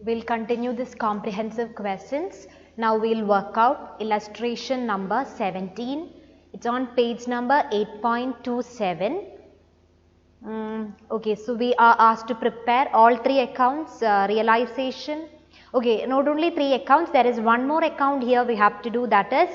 We'll continue this comprehensive questions. Now we'll work out illustration number 17. It's on page number 8.27. Okay, so we are asked to prepare all three accounts, realization. Okay, not only three accounts, there is one more account here we have to do, that is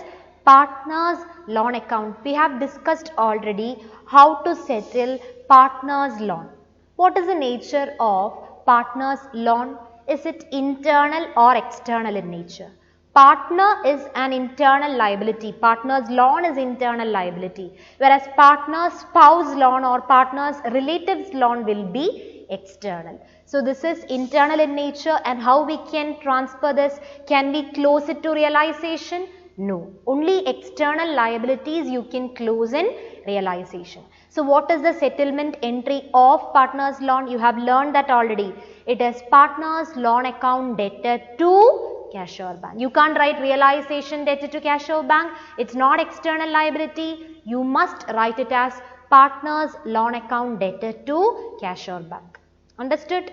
partners loan account. We have discussed already how to settle partners loan. What is the nature of partners loan? Is it internal or external in nature? Partner is an internal liability. Partner's loan is internal liability, whereas partner's spouse loan or partner's relatives loan will be external. So this is internal in nature, and how we can transfer this? Can we close it to realization? No. Only external liabilities you can close in realization. So what is the settlement entry of partner's loan? You have learned that already. It is partner's loan account debtor to cashier bank. You can't write realization debtor to cashier bank. It's not external liability. You must write it as partner's loan account debtor to cashier bank. Understood?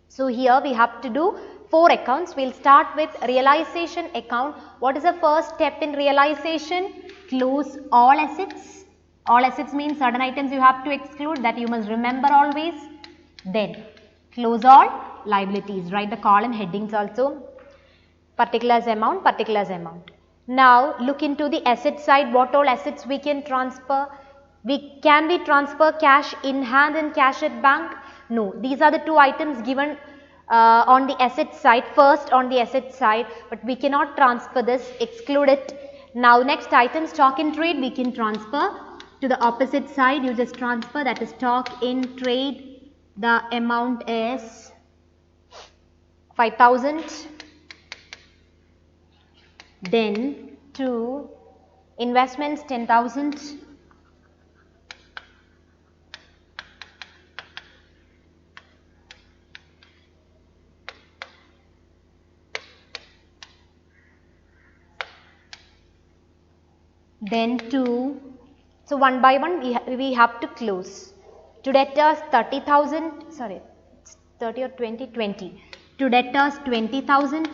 So here we have to do 4 accounts. We'll start with realization account. What is the first step in realization? Close all assets. All assets means certain items you have to exclude, that you must remember always. Then close all liabilities. Write the column headings also. Particulars amount, particulars amount. Now look into the asset side. What all assets we can transfer? Can we transfer cash in hand and cash at bank? No. These are the 2 items given on the asset side. First on the asset side, but we cannot transfer this, exclude it. Now next item, stock in trade, we can transfer to the opposite side. You just transfer, that is stock in trade. The amount is 5,000. Then to investments 10,000. Then to, so one by one we have to close. To debtors 30,000, sorry, 30 or 20, 20. To debtors 20,000.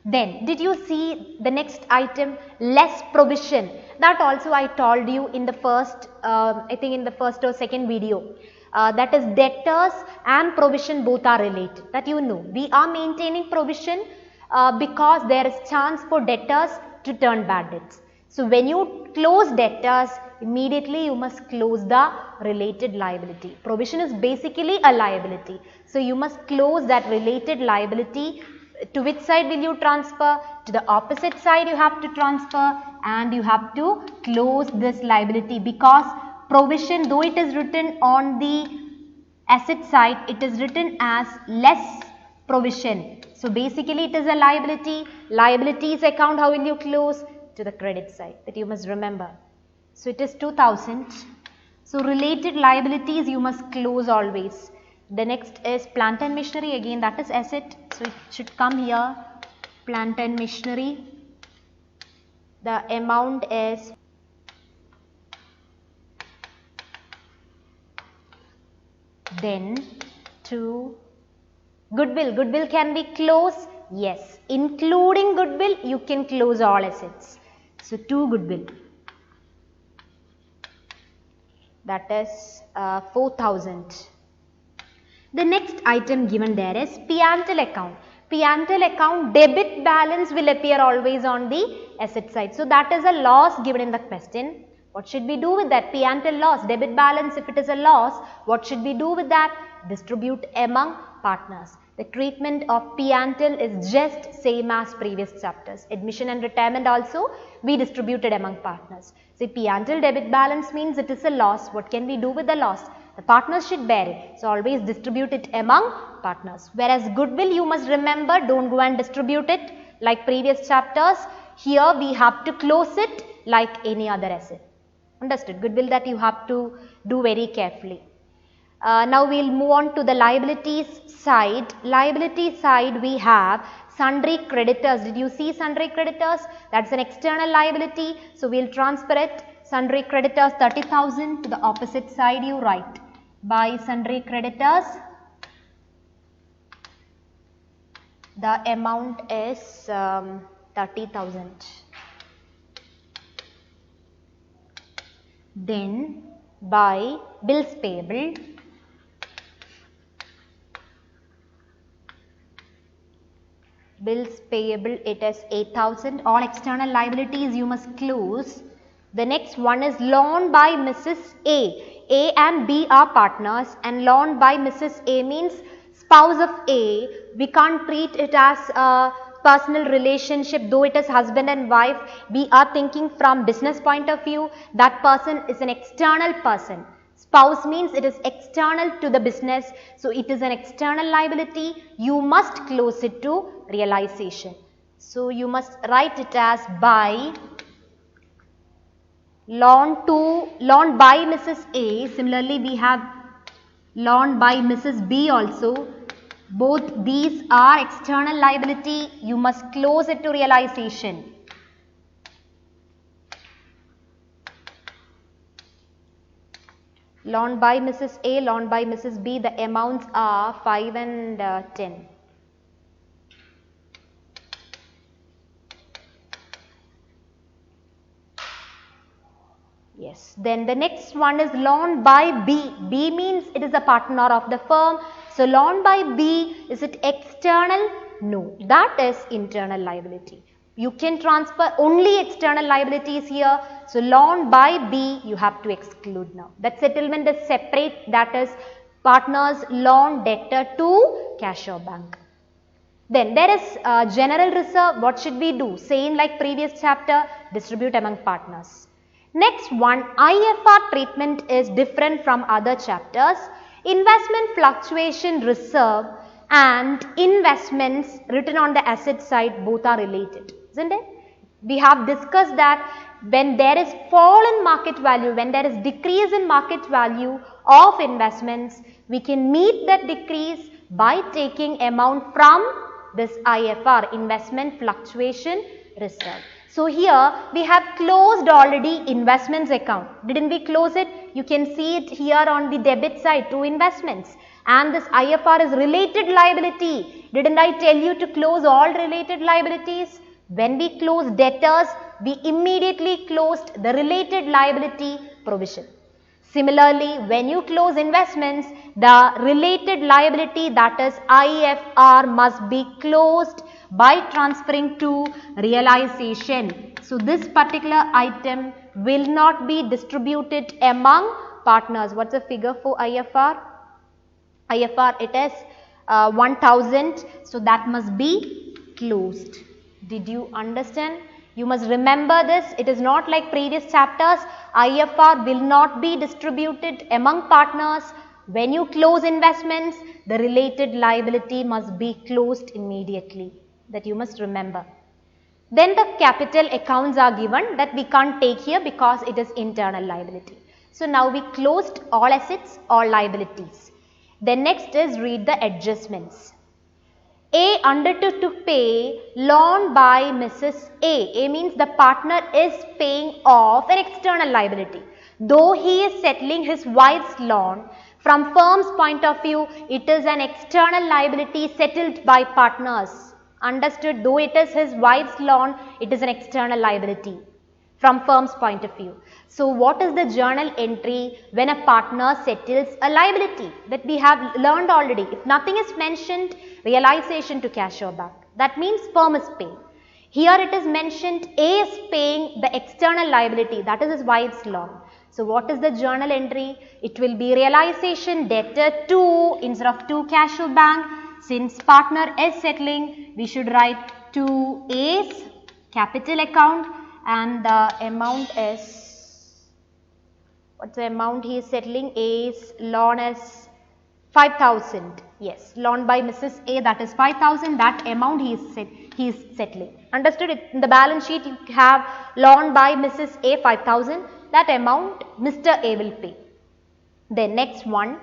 Then did you see the next item, less provision? That also I told you in the first, I think in the first or second video. That is debtors and provision both are related. That you know. We are maintaining provision because there is chance for debtors to turn bad debts. So when you close debtors, immediately you must close the related liability. Provision is basically a liability. So you must close that related liability. To which side will you transfer? To the opposite side you have to transfer, and you have to close this liability, because provision, though it is written on the asset side, it is written as less provision. So basically it is a liability. Liabilities account, how will you close? To the credit side, that you must remember. So it is 2,000. So related liabilities you must close always. The next is plant and machinery, again that is asset. So it should come here, plant and machinery. The amount is 5,000. Then to goodwill. Goodwill can be closed? Yes. Including goodwill, you can close all assets. So to goodwill. That is 4,000. The next item given there is P&L account. P&L account, debit balance will appear always on the asset side. So that is a loss given in the question. What should we do with that? P&L loss, debit balance, if it is a loss, what should we do with that? Distribute among partners. The treatment of P&L is just same as previous chapters. Admission and retirement also we distributed among partners. See, P&L debit balance means it is a loss. What can we do with the loss? The partners should bear it. So always distribute it among partners. Whereas goodwill, you must remember, don't go and distribute it like previous chapters. Here we have to close it like any other asset. Understood? Goodwill, that you have to do very carefully. Now we will move on to the liabilities side. Liability side we have sundry creditors. Did you see sundry creditors? That's an external liability. So we will transfer it. Sundry creditors 30,000. To the opposite side you write. By sundry creditors The amount is 30,000. Then by bills payable, it is 8,000. All external liabilities you must close. The next one is loan by Mrs. A. A and B are partners, and loan by Mrs. A means spouse of A. We can't treat it as a personal relationship, though it is husband and wife. We are thinking from business point of view. That person is an external person. Spouse means it is external to the business, so it is an external liability. You must close it to realization. So you must write it as by loan by Mrs. A. Similarly, we have loan by Mrs. B also. Both these are external liability. You must close it to realization. Loan by Mrs. A, loan by Mrs. B, the amounts are 5 and 10. Yes. Then the next one is loan by B. B means it is a partner of the firm. So loan by B, is it external? No, that is internal liability. You can transfer only external liabilities here. So loan by B you have to exclude now. That settlement is separate, that is partners loan debtor to cash or bank. Then there is general reserve. What should we do? Same like previous chapter, distribute among partners. Next one, IFR treatment is different from other chapters. Investment fluctuation reserve and investments written on the asset side both are related, isn't it? We have discussed that when there is fall in market value, when there is decrease in market value of investments, we can meet that decrease by taking amount from this IFR, investment fluctuation reserve. So here we have closed already investments account. Didn't we close it? You can see it here on the debit side, 2 investments. And this IFR is related liability. Didn't I tell you to close all related liabilities? When we close debtors, we immediately closed the related liability provision. Similarly, when you close investments, the related liability, that is IFR, must be closed by transferring to realization. So this particular item will not be distributed among partners. What's the figure for IFR? IFR, it is 1000. So that must be closed. Did you understand? You must remember this. It is not like previous chapters. IFR will not be distributed among partners. When you close investments, the related liability must be closed immediately. That you must remember. Then the capital accounts are given that we can't take here because it is internal liability. So now we closed all assets, all liabilities. Then next is read the adjustments. A undertook to pay loan by Mrs. A. A means the partner is paying off an external liability. Though he is settling his wife's loan, from firm's point of view, it is an external liability settled by partners. Understood? Though it is his wife's loan, it is an external liability from firm's point of view. So what is the journal entry when a partner settles a liability? That we have learned already. If nothing is mentioned, realization to cash or bank. That means firm is paying. Here it is mentioned A is paying the external liability, that is his wife's loan. So what is the journal entry? It will be realization debtor to, instead of to cash or bank. Since partner is settling, we should write to A's capital account, and the amount is, what's the amount he is settling? A's loan is 5,000. Yes, loan by Mrs. A, that is 5,000. That amount he is settling. Understood? In the balance sheet you have loan by Mrs. A 5,000. That amount Mr. A will pay. Then next one.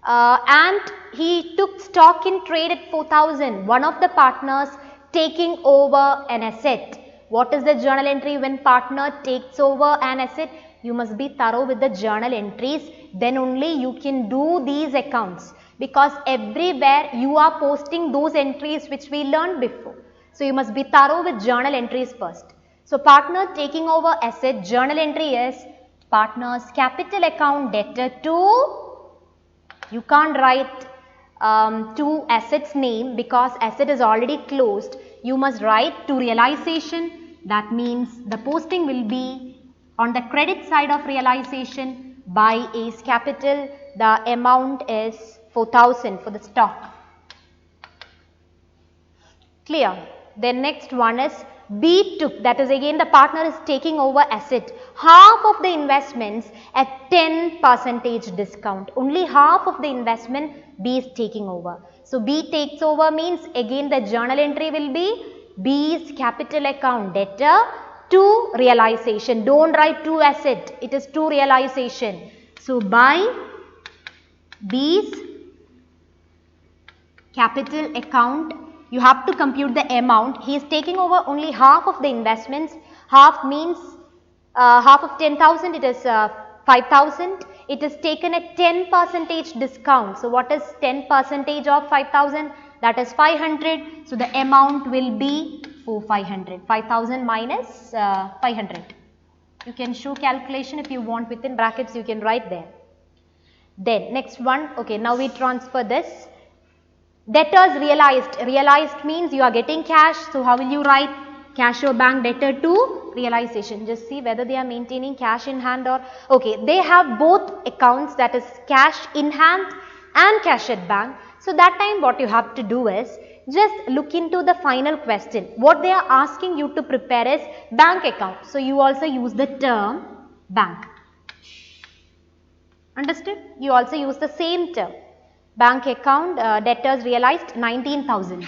And he took stock in trade at 4,000. One of the partners taking over an asset. What is the journal entry when partner takes over an asset? You must be thorough with the journal entries. Then only you can do these accounts. because everywhere you are posting those entries which we learned before. So you must be thorough with journal entries first. So partner taking over asset, journal entry is partner's capital account debtor to, you can't write to assets name because asset is already closed. You must write to realization. That means the posting will be on the credit side of realization by A's capital. The amount is 4,000 for the stock. Clear? Then next one is B took, that is again the partner is taking over asset, half of the investments at 10% discount. Only half of the investment B is taking over. So B takes over means again the journal entry will be B's capital account debtor to realization. Don't write to asset, it is to realization. So by B's capital account, you have to compute the amount. He is taking over only half of the investments. Half means half of 10,000, it is 5,000. It is taken at 10% discount. So what is 10% of 5,000? That is 500. So the amount will be 4,500. 5,000 minus 500. You can show calculation if you want within brackets, you can write there. Then next one, okay, now we transfer this. Debtors realized. Realized means you are getting cash. So how will you write? Cash or bank debtor to realization. Just see whether they are maintaining cash in hand or, okay, they have both accounts, that is cash in hand and cash at bank. So that time what you have to do is just look into the final question. What they are asking you to prepare is bank account. So you also use the term bank. Understood? You also use the same term. Bank account, debtors realized 19,000.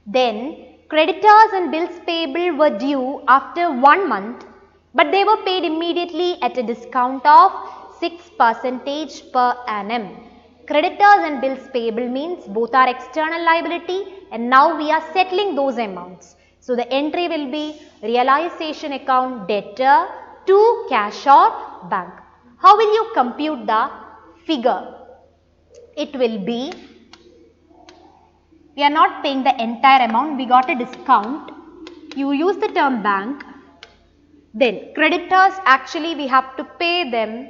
Then creditors and bills payable were due after 1 month, but they were paid immediately at a discount of 6% per annum. Creditors and bills payable means both are external liability and now we are settling those amounts. So the entry will be realization account debtor to cash or bank. How will you compute the figure? It will be, we are not paying the entire amount, we got a discount. You use the term bank. Then creditors, actually we have to pay them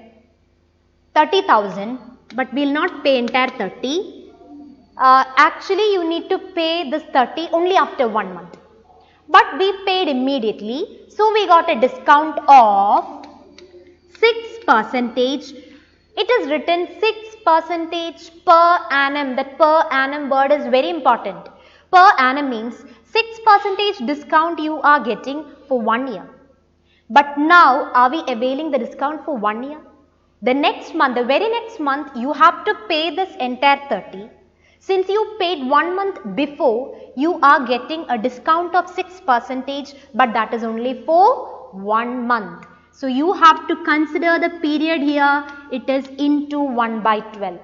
30,000, but we will not pay entire 30. Actually you need to pay this 30 only after 1 month. But we paid immediately, so we got a discount of 6%. It is written 6% per annum. That per annum word is very important. Per annum means 6% discount you are getting for 1 year. But now are we availing the discount for 1 year? The next month, the very next month you have to pay this entire 30. Since you paid 1 month before, you are getting a discount of 6%, but that is only for 1 month. So you have to consider the period here, it is into 1/12.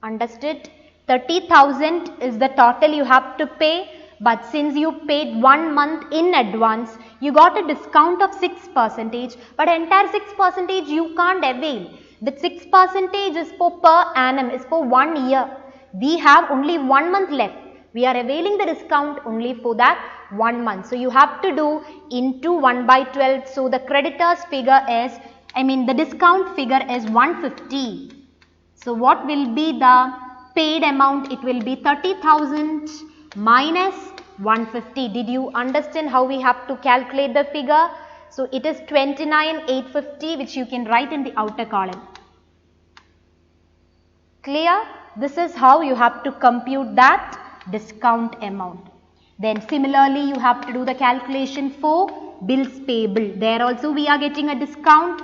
Understood? 30,000 is the total you have to pay, but since you paid 1 month in advance, you got a discount of 6%, but entire 6% you can't avail. The 6% is for per annum, is for 1 year. We have only 1 month left. We are availing the discount only for that 1 month. So you have to do into 1/12. So the creditors figure is, the discount figure is 150. So what will be the paid amount? It will be 30,000 minus 150. Did you understand how we have to calculate the figure? So it is 29,850, which you can write in the outer column. Clear? This is how you have to compute that discount amount. Then similarly you have to do the calculation for bills payable. There also we are getting a discount.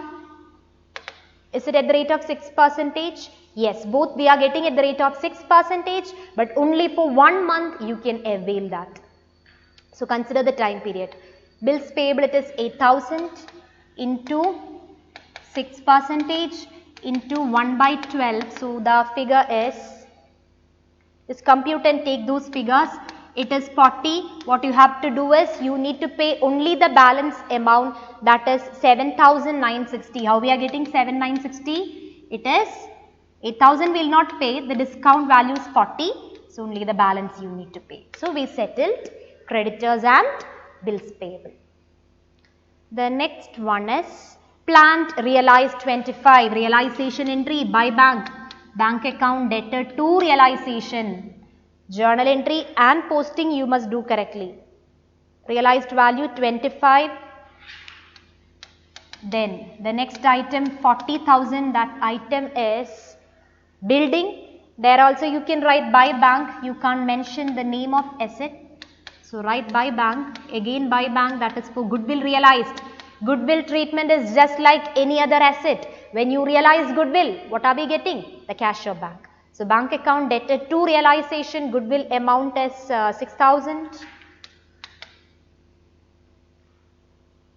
Is it at the rate of 6%? Yes, both we are getting at the rate of 6%, but only for 1 month you can avail that. So consider the time period. Bills payable, it is 8,000 into 6% into 1/12. So the figure is, compute and take those figures. It is 40. What you have to do is, you need to pay only the balance amount, that is 7,960. How we are getting 7,960? It is 8,000 will not pay, the discount value is 40, so only the balance you need to pay. So we settled creditors and bills payable. The next one is plant realized 25, realization entry by bank, bank account debtor to realization, journal entry and posting you must do correctly. Realized value 25. Then the next item 40,000, that item is building. There also you can write by bank, you can't mention the name of asset. So write by bank, again by bank, that is for goodwill realized. Goodwill treatment is just like any other asset. When you realize goodwill, what are we getting? The cash or bank. So bank account debtor to realization, goodwill amount is 6,000.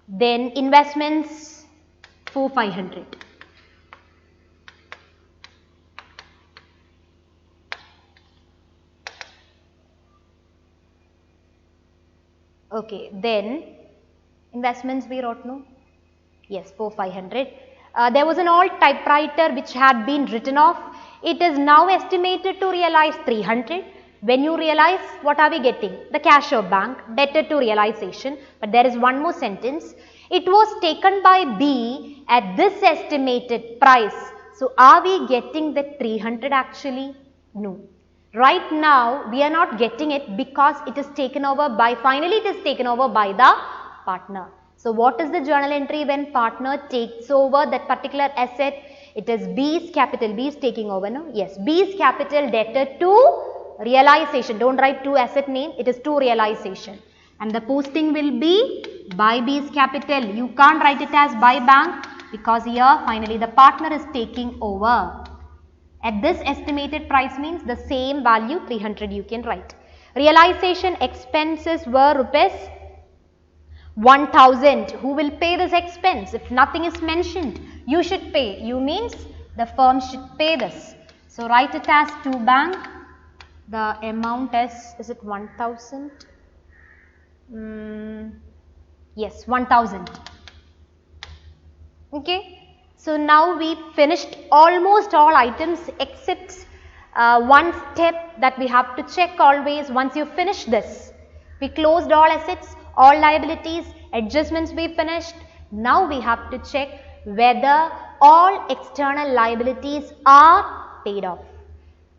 Then investments 4,500. Okay, then investments we wrote, no? Yes, 4,500. There was an old typewriter which had been written off. It is now estimated to realize 300. When you realize, what are we getting? The cash or bank, debtor to realization. But there is one more sentence. It was taken by B at this estimated price. So are we getting the 300 actually? No. Right now we are not getting it because it is taken over by, finally it is taken over by the partner. So what is the journal entry when partner takes over that particular asset? It is B's capital. B is taking over, no? Yes, B's capital debtor to realization. Don't write to asset name, it is to realization. And the posting will be by B's capital. You can't write it as by bank because here finally the partner is taking over. At this estimated price means the same value 300 you can write. Realization expenses were rupees 1,000. Who will pay this expense? If nothing is mentioned, you should pay. You means the firm should pay this. So write it as to bank. The amount is it 1,000? Yes, 1,000. Okay. So now we finished almost all items except one step that we have to check always. Once you finish this, we closed all assets, all liabilities, adjustments we finished. Now we have to check whether all external liabilities are paid off.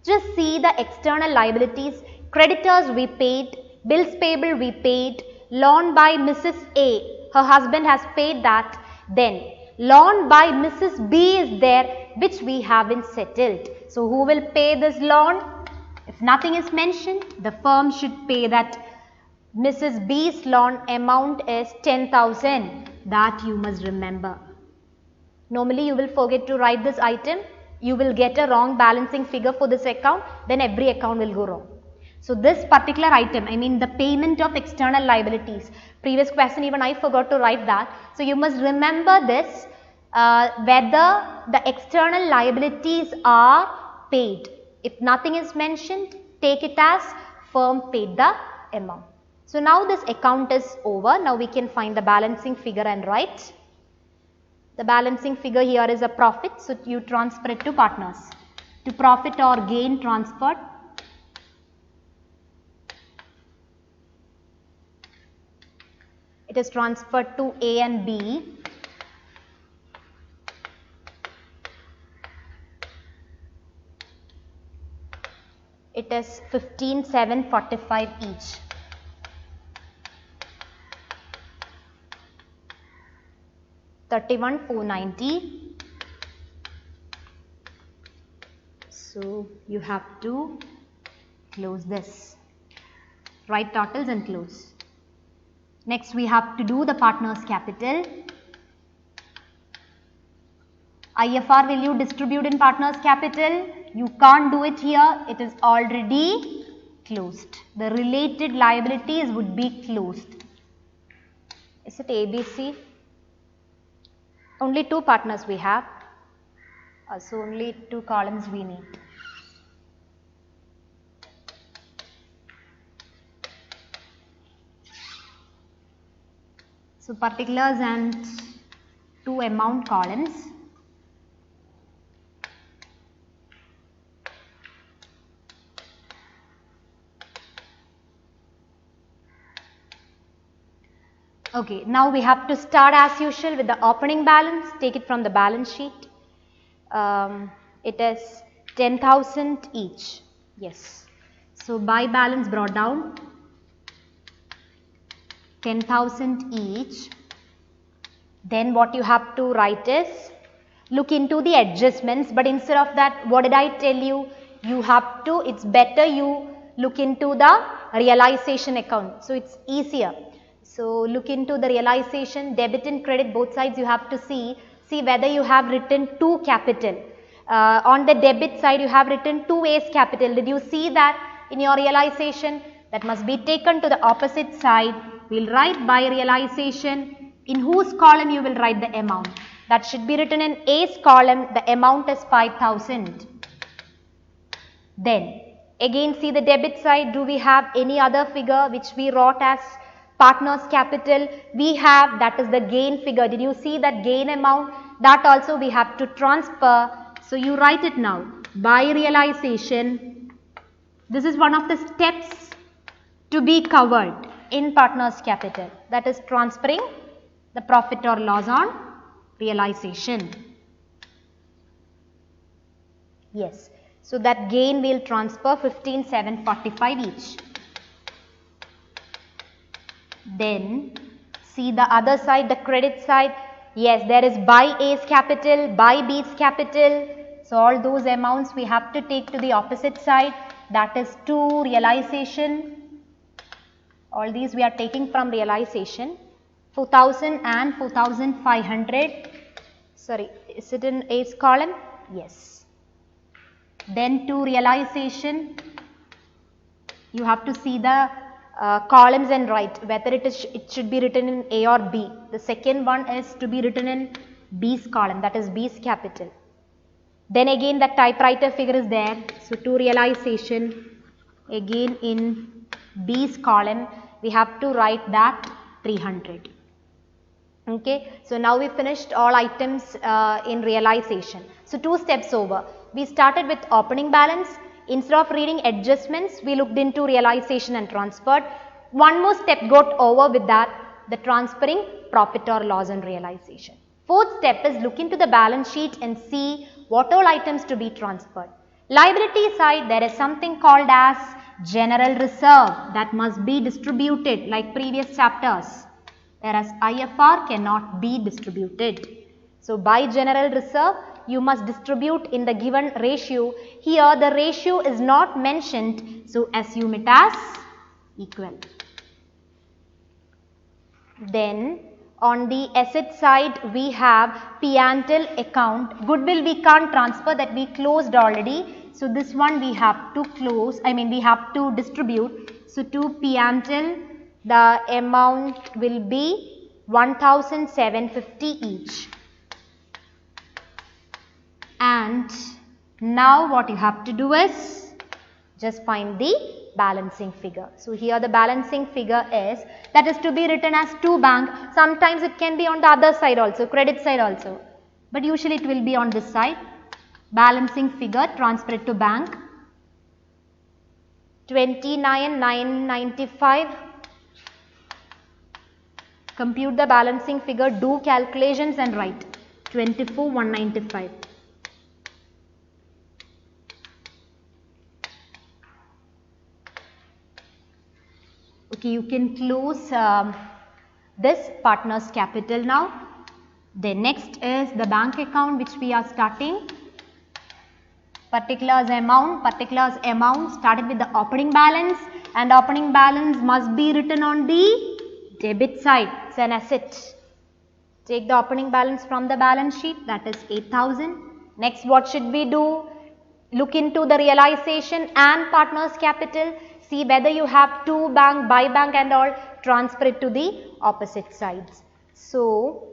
Just see the external liabilities. Creditors we paid, bills payable we paid, loan by Mrs. A, her husband has paid that. Then loan by Mrs. B is there which we haven't settled. So who will pay this loan? If nothing is mentioned, the firm should pay that. Mrs. B's loan amount is 10,000. That you must remember. Normally you will forget to write this item. You will get a wrong balancing figure for this account. Then every account will go wrong. So this particular item, I mean the payment of external liabilities. Previous question even I forgot to write that. So you must remember this, whether the external liabilities are paid. If nothing is mentioned, take it as firm paid the amount. So now this account is over. Now we can find the balancing figure and write. The balancing figure here is a profit. So you transfer it to partners. To profit or gain transferred. It is transferred to A and B. It is 15,745 each. $31,490. So you have to close this. Write totals and close. Next we have to do the partner's capital. IFR will you distribute in partner's capital? You can't do it here. It is already closed. The related liabilities would be closed. Is it ABC? Only two partners we have. So only two columns we need. So particulars and two amount columns. Okay, now we have to start as usual with the opening balance. Take it from the balance sheet. It is 10,000 each. Yes. So buy balance brought down 10,000 each. Then what you have to write is look into the adjustments, but instead of that, what did I tell you? You have to, it's better you look into the realization account. So it's easier. So look into the realization, debit and credit, both sides you have to see whether you have written 2 capital. On the debit side you have written 2 A's capital. Did you see that in your realization? That must be taken to the opposite side. We will write by realization. In whose column you will write the amount? That should be written in A's column. The amount is 5,000. Then again see the debit side. Do we have any other figure which we wrote as partners capital? We have, that is the gain figure. Did you see that gain amount? That also we have to transfer. So you write it now. By realization, this is one of the steps to be covered in partners capital. That is transferring the profit or loss on realization. Yes. So that gain will transfer 15,745 each. Then see the other side, the credit side. Yes, there is buy A's capital, buy B's capital. So all those amounts we have to take to the opposite side. That is to realization. All these we are taking from realization. 4,000 and 4,500. Sorry, is it in A's column? Yes. Then to realization, you have to see the columns and write whether it should be written in A or B. The second one is to be written in B's column, that is B's capital. Then again the typewriter figure is there. So to realization, again in B's column we have to write that 300. Okay, so now we finished all items in realization. So 2 steps over. We started with opening balance. Instead of reading adjustments, we looked into realization and transferred. One more step got over with that, the transferring profit or loss on realization. 4th step is look into the balance sheet and see what all items to be transferred. Liability side, there is something called as general reserve that must be distributed like previous chapters, whereas IFR cannot be distributed. So by general reserve, you must distribute in the given ratio. Here the ratio is not mentioned, so assume it as equal. Then on the asset side we have P&L account. Goodwill we can't transfer, that we closed already. So this one we have to close, we have to distribute. So to P&L the amount will be 1,750 each. And now what you have to do is just find the balancing figure. So here the balancing figure is, that is to be written as to bank. Sometimes it can be on the other side also, credit side also, but usually it will be on this side. Balancing figure, transfer it to bank. 29,995. Compute the balancing figure, do calculations and write 24,195. Okay, you can close this partner's capital now. Then next is the bank account which we are starting. Particulars amount started with the opening balance, and opening balance must be written on the debit side. It's an asset. Take the opening balance from the balance sheet, that is 8,000. Next what should we do? Look into the realization and partner's capital. See whether you have to bank, buy bank and all, transfer it to the opposite sides. So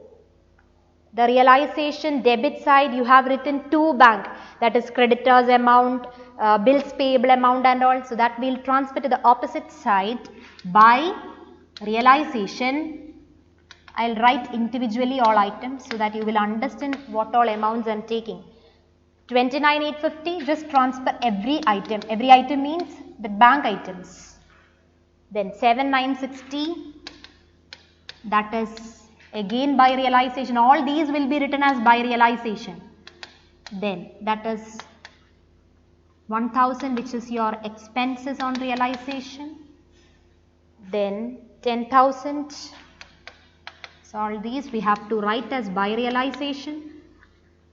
the realization debit side you have written to bank, that is creditors amount, bills payable amount and all. So that we will transfer to the opposite side. By realization, I will write individually all items so that you will understand what all amounts I am taking. 29,850, just transfer every item. Every item means the bank items. Then 7,960, that is again by realization. All these will be written as by realization. Then that is 1000, which is your expenses on realization. Then 10,000. So all these we have to write as by realization.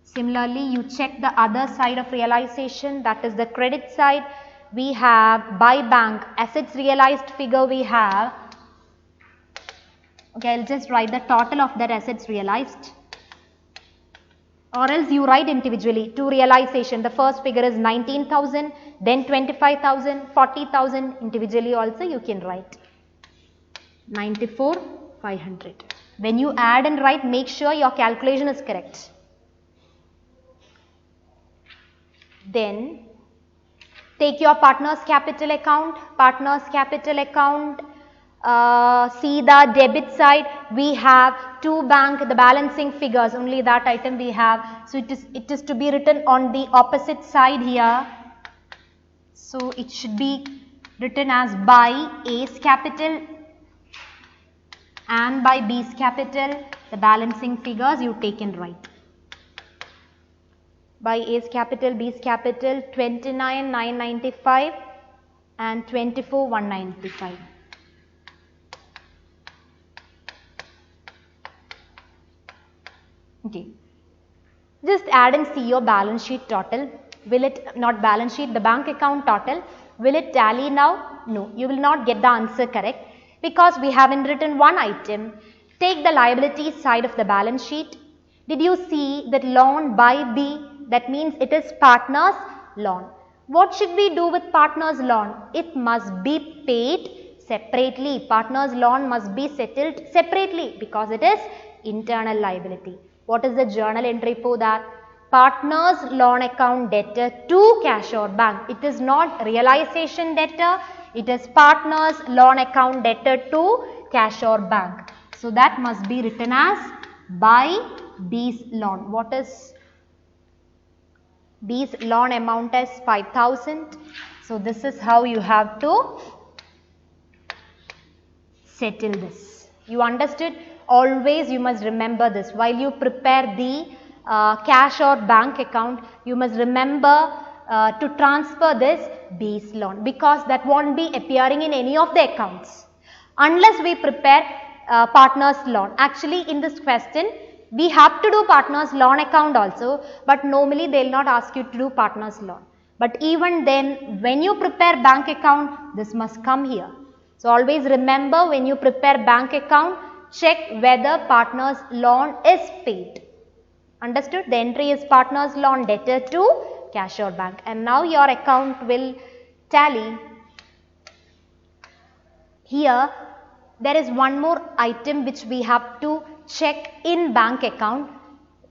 Similarly, you check the other side of realization, that is the credit side. We have by bank assets realized figure we have. Okay, I'll just write the total of that assets realized. Or else you write individually to realization. The first figure is 19,000, then 25,000, 40,000. Individually also you can write 94,500. When you add and write, make sure your calculation is correct. Then take your partner's capital account. Partner's capital account, see the debit side. We have to bank the balancing figures, only that item we have. So it is to be written on the opposite side here. So it should be written as by A's capital and by B's capital. The balancing figures you take and write. By A's capital, B's capital, 29,995 and 24,195. Okay. Just add and see your balance sheet total. Will it, not balance sheet, the bank account total, will it tally now? No, you will not get the answer correct because we haven't written one item. Take the liability side of the balance sheet. Did you see that loan by B? That means it is partner's loan. What should we do with partner's loan? It must be paid separately. Partner's loan must be settled separately because it is internal liability. What is the journal entry for that? Partner's loan account debtor to cash or bank. It is not realization debtor. It is partner's loan account debtor to cash or bank. So that must be written as by B's loan. What is B's loan amount as 5,000. So this is how you have to settle this. You understood? Always you must remember this. While you prepare the cash or bank account, you must remember to transfer this B's loan because that won't be appearing in any of the accounts unless we prepare partner's loan. Actually, in this question, we have to do partner's loan account also, but normally they will not ask you to do partner's loan. But even then, when you prepare bank account, this must come here. So always remember, when you prepare bank account, check whether partner's loan is paid. Understood? The entry is partner's loan debtor to cash or bank. And now your account will tally. Here, there is one more item which we have to check in bank account.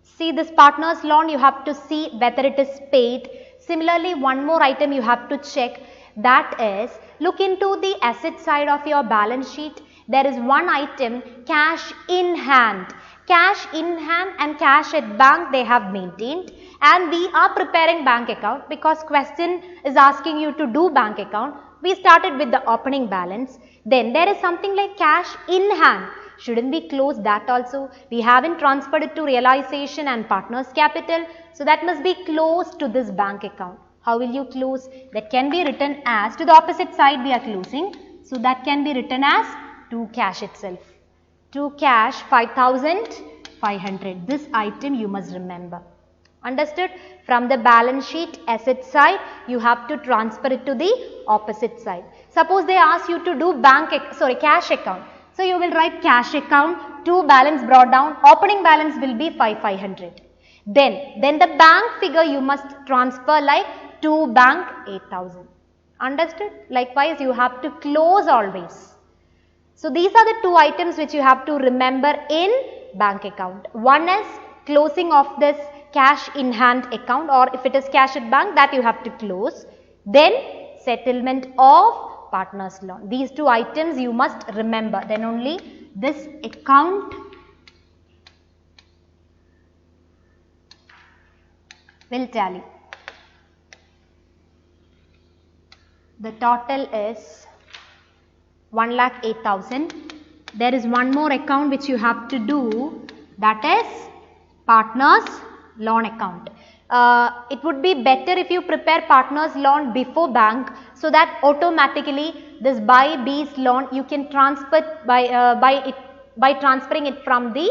See this partner's loan, you have to see whether it is paid. Similarly, one more item you have to check, that is, look into the asset side of your balance sheet. There is one item, cash in hand. Cash in hand and cash at bank they have maintained, and we are preparing bank account because question is asking you to do bank account. We started with the opening balance. Then there is something like cash in hand. Shouldn't we close that also? We haven't transferred it to realization and partner's capital. So that must be closed to this bank account. How will you close? That can be written as, to the opposite side we are closing. So that can be written as to cash itself. To cash 5,500. This item you must remember. Understood? From the balance sheet asset side, you have to transfer it to the opposite side. Suppose they ask you to do cash account. So you will write cash account, to balance brought down, opening balance will be 5,500. Then the bank figure you must transfer like to bank 8,000. Understood? Likewise, you have to close always. So these are the two items which you have to remember in bank account. One is closing of this cash in hand account, or if it is cash at bank, that you have to close. Then settlement of partner's loan. These two items you must remember. Then only this account will tally. The total is 1,08,000. there is one more account which you have to do, that is partners loan account. It would be better if you prepare partners loan before bank, so that automatically this buy B's loan you can transfer by transferring it from the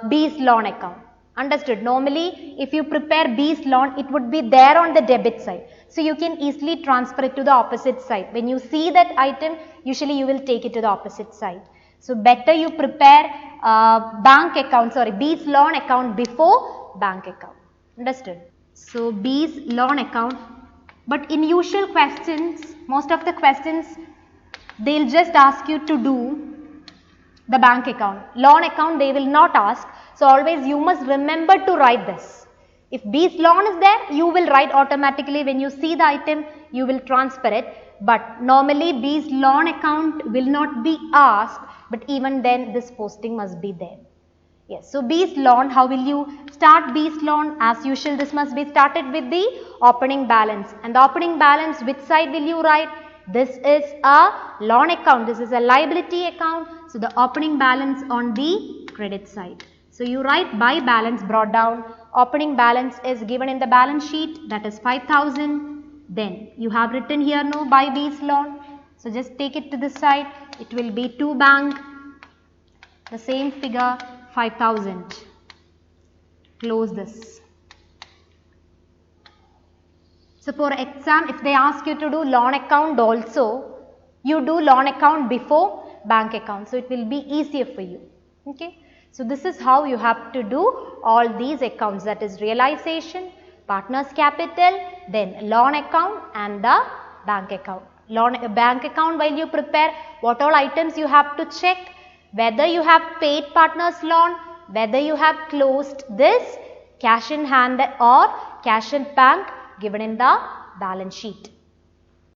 B's loan account. Understood? Normally if you prepare B's loan, it would be there on the debit side. So you can easily transfer it to the opposite side. When you see that item, usually you will take it to the opposite side. So better you prepare B's loan account before bank account. Understood? So B's loan account, but in usual questions, most of the questions, they'll just ask you to do the bank account. Loan account they will not ask. So always you must remember to write this. If B's loan is there, you will write automatically. When you see the item, you will transfer it. But normally B's loan account will not be asked, but even then this posting must be there. Yes, so B's loan, how will you start B's loan? As usual, this must be started with the opening balance. And the opening balance, which side will you write? This is a loan account. This is a liability account. So the opening balance on the credit side. So you write by balance brought down. Opening balance is given in the balance sheet, that is 5,000. Then you have written here no by B's loan. So just take it to this side. It will be to bank. The same figure 5,000. Close this. So for exam, if they ask you to do loan account also, you do loan account before bank account. So it will be easier for you. Okay. So this is how you have to do all these accounts, that is realization, partners capital, then loan account and the bank account. Bank account, while you prepare, what all items you have to check, whether you have paid partners loan, whether you have closed this cash in hand or cash in bank given in the balance sheet.